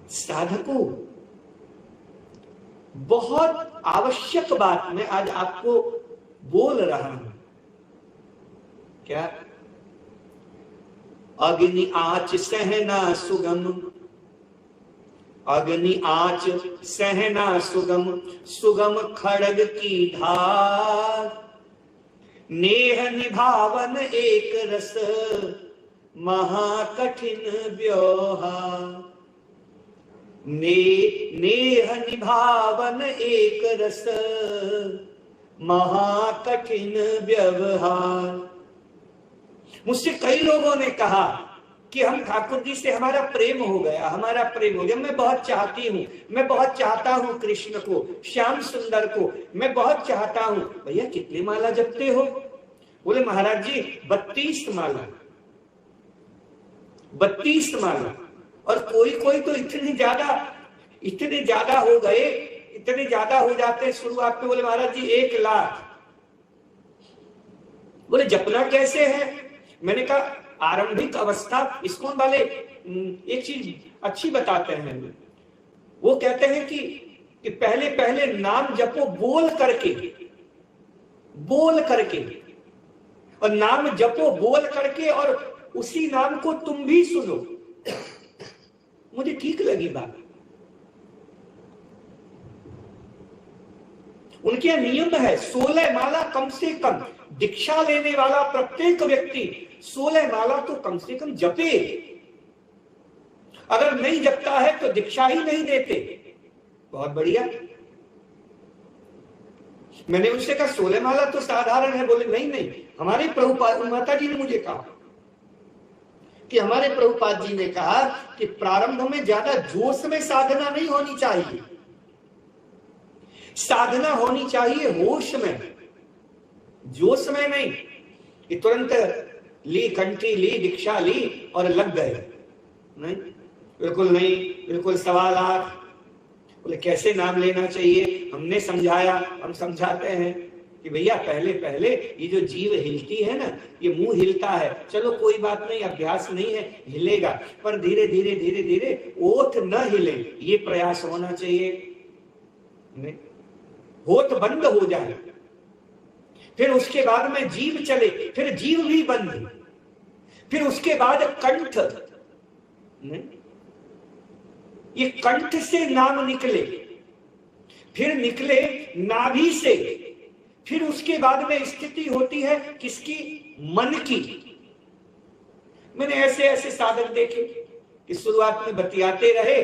साधकों, बहुत आवश्यक बात मैं आज आपको बोल रहा हूं। क्या? अग्नि आँच सहना सुगम, अग्नि आँच सहना सुगम, सुगम खड़ग की धार, नेह निभावन एक रस, महाकठिन व्यवहार। नेह निभावन एक रस, महाकठिन व्यवहार। मुझसे कई लोगों ने कहा कि हम ठाकुर जी से हमारा प्रेम हो गया, हमारा प्रेम हो गया, मैं बहुत चाहती हूँ, मैं बहुत चाहता हूँ कृष्ण को, श्याम सुंदर को, मैं बहुत चाहता हूँ। भैया कितनी माला जपते हो? बोले महाराज जी 32 माला, 32 माला। और कोई कोई तो इतने ज्यादा हो गए, इतने ज्यादा हो जाते शुरुआत में। बोले महाराज जी 1 लाख। बोले जपना कैसे है? मैंने कहा आरंभिक अवस्था इस्कॉन वाले एक चीज अच्छी बताते हैं। वो कहते हैं कि पहले पहले नाम जपो बोल करके, और नाम जपो बोल करके, और उसी नाम को तुम भी सुनो। मुझे ठीक लगी बात। उनके नियम है 16 माला कम से कम। दीक्षा लेने वाला प्रत्येक व्यक्ति 16 माला तो कम से कम जपे। अगर नहीं जपता है तो दीक्षा ही नहीं देते। बहुत बढ़िया। मैंने उनसे कहा 16 माला तो साधारण है। बोले नहीं, हमारे प्रभुपाद माता जी ने मुझे कहा कि हमारे प्रभुपाद जी ने कहा कि प्रारंभ में ज्यादा जोश में साधना नहीं होनी चाहिए, साधना होनी चाहिए होश में, जोश में नहीं कि तुरंत ली कंठी ली, दीक्षा ली और लग गए। नहीं, बिल्कुल नहीं, बिल्कुल 1.25 लाख। बोले कैसे नाम लेना चाहिए? हमने समझाया, हम समझाते हैं कि भैया पहले पहले ये जो जीव हिलती है ना, ये मुंह हिलता है, चलो कोई बात नहीं, अभ्यास नहीं है, हिलेगा, पर धीरे धीरे धीरे धीरे ओठ न हिले, ये प्रयास होना चाहिए। नहीं, होठ बंद हो जाए, फिर उसके बाद में जीभ चले, फिर जीभ भी बंद, फिर उसके बाद कंठ। नहीं, ये कंठ से नाम निकले, फिर निकले नाभि से, फिर उसके बाद में स्थिति होती है किसकी? मन की। मैंने ऐसे ऐसे साधक देखे कि शुरुआत में बतियाते रहे,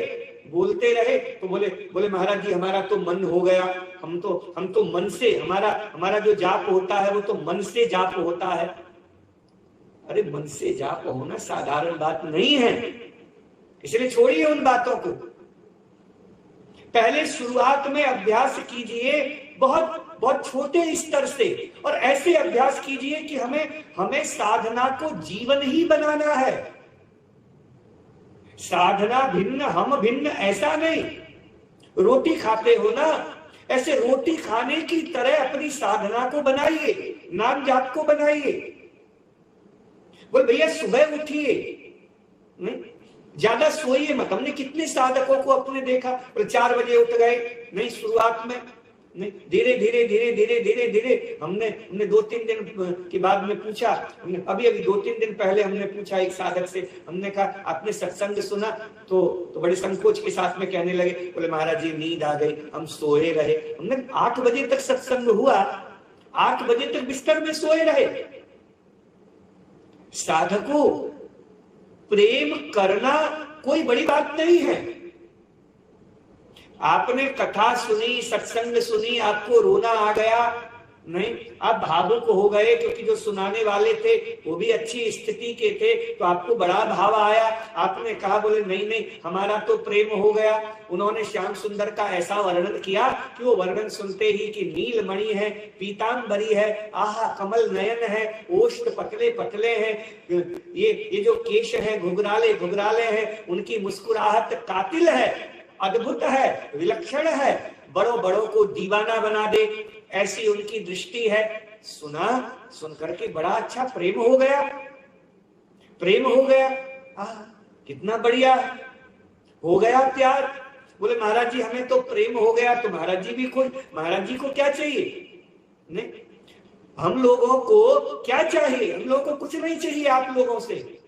बोलते रहे, तो बोले महाराज जी हमारा तो मन हो गया, हम तो मन से, हमारा जो जाप होता है वो तो मन से जाप होता है। अरे मन से जाप होना साधारण बात नहीं है, इसलिए छोड़िए उन बातों को। पहले शुरुआत में अभ्यास कीजिए बहुत बहुत छोटे स्तर से, और ऐसे अभ्यास कीजिए कि हमें साधना को जीवन ही बनाना है। साधना भिन्न हम भिन्न ऐसा नहीं। रोटी खाते हो ना, ऐसे रोटी खाने की तरह अपनी साधना को बनाइए, नाम जाप को बनाइए। बोल भैया सुबह उठिए, ज्यादा सोइए मत। हमने कितने साधकों को अपने देखा 4 बजे उठ गए, नहीं शुरुआत में नहीं, धीरे धीरे धीरे धीरे धीरे धीरे हमने 2-3 दिन के बाद में पूछा, अभी 2-3 दिन पहले हमने पूछा एक साधक से, हमने कहा आपने सत्संग सुना? तो बड़े संकोच के साथ में कहने लगे, बोले महाराज जी नींद आ गई, हम सोए रहे। हमने 8 बजे तक सत्संग हुआ, 8 बजे तक बिस्तर में सोए रहे। साधकों, प्रेम करना कोई बड़ी बात नहीं है। आपने कथा सुनी, सत्संग सुनी, आपको रोना आ गया, नहीं आप भावुक हो गए क्योंकि जो सुनाने वाले थे वो भी अच्छी स्थिति के थे, तो आपको बड़ा भाव आया, आपने कहा, बोले नहीं हमारा तो प्रेम हो गया। उन्होंने श्याम सुंदर का ऐसा वर्णन किया कि वो वर्णन सुनते ही कि नीलमणि है, पीतांबरी है, आहा कमल नयन है, ओष्ठ पतले पतले हैं, ये जो केश है घुघराले घुघराले हैं, उनकी मुस्कुराहट कातिल है, अद्भुत है, विलक्षण है, बड़ों बड़ों को दीवाना बना दे, ऐसी उनकी दृष्टि है। सुन करके बड़ा अच्छा प्रेम हो गया, कितना बढ़िया। हो गया प्यार। बोले महाराज जी हमें तो प्रेम हो गया, तो महाराज जी भी खुश। महाराज जी को क्या चाहिए? नहीं, हम लोगों को क्या चाहिए? हम लोगों को कुछ नहीं चाहिए आप लोगों से।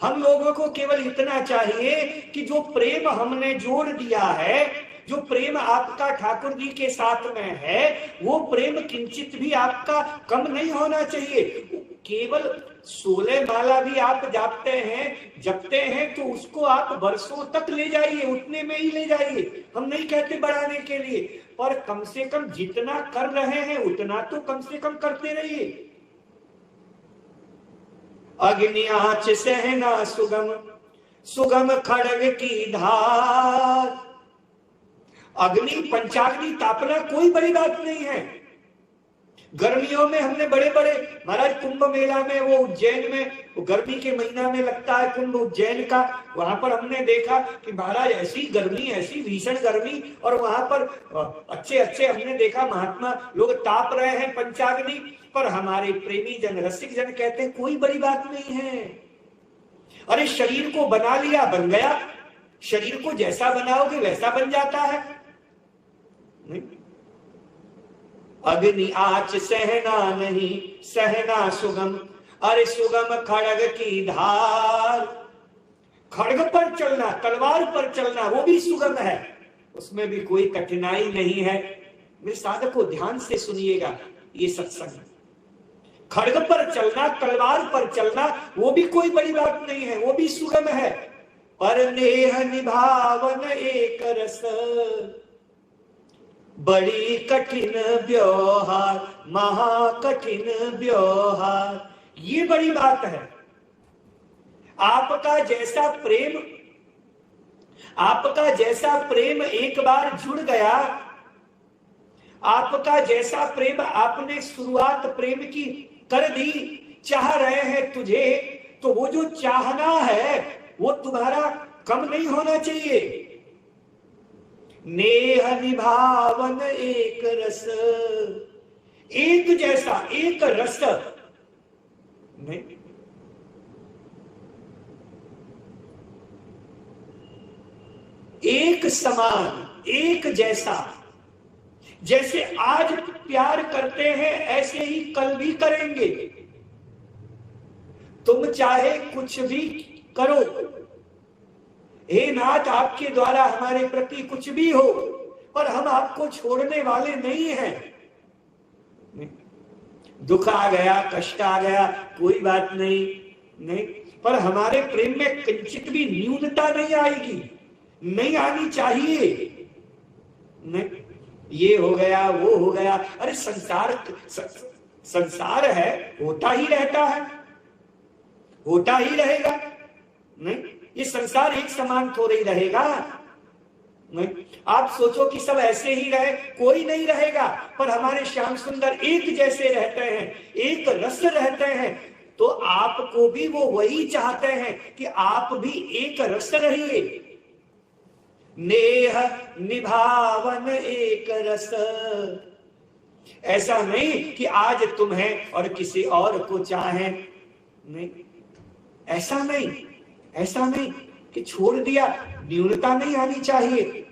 हम लोगों को केवल इतना चाहिए कि जो प्रेम हमने जोड़ दिया है, जो प्रेम आपका ठाकुर जी के साथ में है, वो प्रेम किंचित भी आपका कम नहीं होना चाहिए। केवल 16 माला भी आप जपते हैं तो उसको आप वर्षों तक ले जाइए, उतने में ही ले जाइए। हम नहीं कहते बढ़ाने के लिए, पर कम से कम जितना कर रहे हैं उतना तो कम से कम करते रहिए। अग्नि आँच सहना सुगम, सुगम खड़ग की धार। अग्नि पंचाग्नि तापना कोई बड़ी बात नहीं है। गर्मियों में हमने बड़े बड़े महाराज कुंभ मेला में, वो उज्जैन में, वो गर्मी के महीना में लगता है कुंभ उज्जैन का, वहां पर हमने देखा कि महाराज ऐसी गर्मी, ऐसी भीषण गर्मी, और वहां पर अच्छे अच्छे हमने देखा महात्मा लोग ताप रहे हैं पंचाग्नि पर। हमारे प्रेमी जन, रसिक जन कहते हैं कोई बड़ी बात नहीं है। अरे शरीर को बना लिया, बन गया। शरीर को जैसा बनाओगे वैसा बन जाता है। नहीं, अग्नि आँच सहना नहीं, सहना सुगम। अरे सुगम खड़ग की धार। खड़ग पर चलना, तलवार पर चलना, वो भी सुगम है, उसमें भी कोई कठिनाई नहीं है। मेरे साधक को ध्यान से सुनिएगा ये सत्संग। खड़ग पर चलना, तलवार पर चलना, वो भी कोई बड़ी बात नहीं है, वो भी सुगम है। पर नेह निभावन एक रस, बड़ी कठिन व्यवहार, महाकठिन व्यवहार। ये बड़ी बात है। आपका जैसा प्रेम एक बार जुड़ गया, आपका जैसा प्रेम आपने शुरुआत प्रेम की कर दी, चाह रहे हैं तुझे, तो वो जो चाहना है वो तुम्हारा कम नहीं होना चाहिए। नेह निभावन एक रस, एक जैसा, एक रस नहीं, एक समान, एक जैसा। जैसे आज प्यार करते हैं ऐसे ही कल भी करेंगे। तुम चाहे कुछ भी करो, हे नाथ आपके द्वारा हमारे प्रति कुछ भी हो, पर हम आपको छोड़ने वाले नहीं हैं। दुख आ गया, कष्ट आ गया, कोई बात नहीं, नहीं, पर हमारे प्रेम में किंचित भी न्यूनता नहीं आएगी, नहीं आनी चाहिए। नहीं, ये हो गया, वो हो गया। अरे संसार है, होता ही रहता है, होता ही रहेगा। नहीं, ये संसार एक समान थोड़ा ही रहेगा। नहीं, आप सोचो कि सब ऐसे ही रहे, कोई नहीं रहेगा। पर हमारे श्याम सुंदर एक जैसे रहते हैं, एक रस रहते हैं, तो आपको भी वो वही चाहते हैं कि आप भी एक रस रहिए। नेह निभावन एक रस। ऐसा नहीं कि आज तुम्हें और किसी और को चाहें, नहीं, ऐसा नहीं, ऐसा नहीं कि छोड़ दिया, न्यूनता नहीं आनी चाहिए।